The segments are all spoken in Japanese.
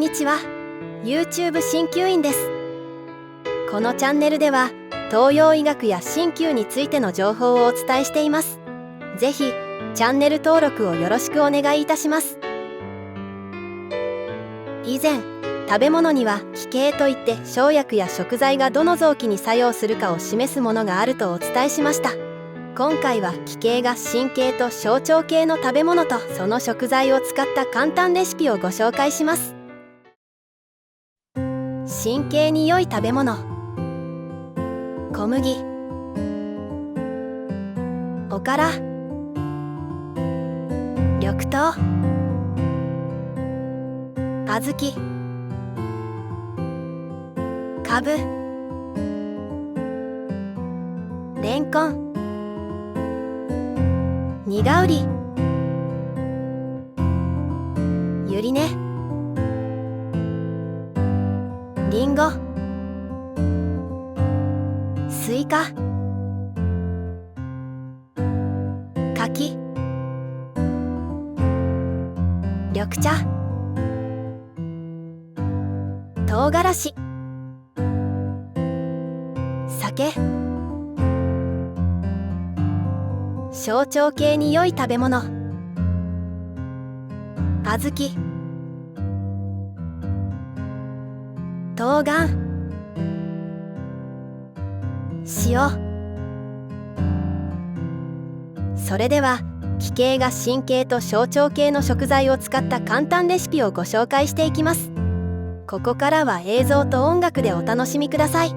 にちは。 YouTube 鍼灸院です。このチャンネルでは東洋医学や鍼灸についての情報をお伝えしています。ぜひチャンネル登録をよろしくお願いいたします。以前、食べ物には気形といって生薬や食材がどの臓器に作用するかを示すものがあるとお伝えしました。今回は気形が神経と小腸系の食べ物とその食材を使った簡単レシピをご紹介します。神経に良い食べ物。小麦、おから、緑豆、小豆、かぶ、れんこん、にがうり、ゆりね、りんご、すいか、柿、緑茶、唐辛子、酒。小腸系に良い食べ物。小豆、冬瓜、塩。それでは気形が神経と小腸系の食材を使った簡単レシピをご紹介していきます。ここからは映像と音楽でお楽しみください。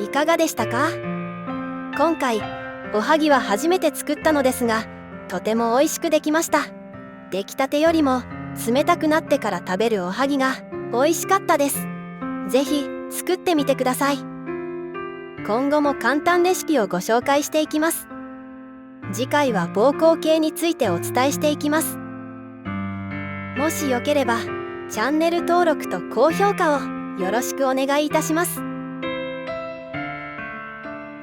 いかがでしたか？今回おはぎは初めて作ったのですが、とても美味しくできました。出来たてよりも冷たくなってから食べるおはぎが美味しかったです。ぜひ作ってみてください。今後も簡単レシピをご紹介していきます。次回は膀胱系についてお伝えしていきます。もしよければチャンネル登録と高評価をよろしくお願いいたします。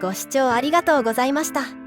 ご視聴ありがとうございました。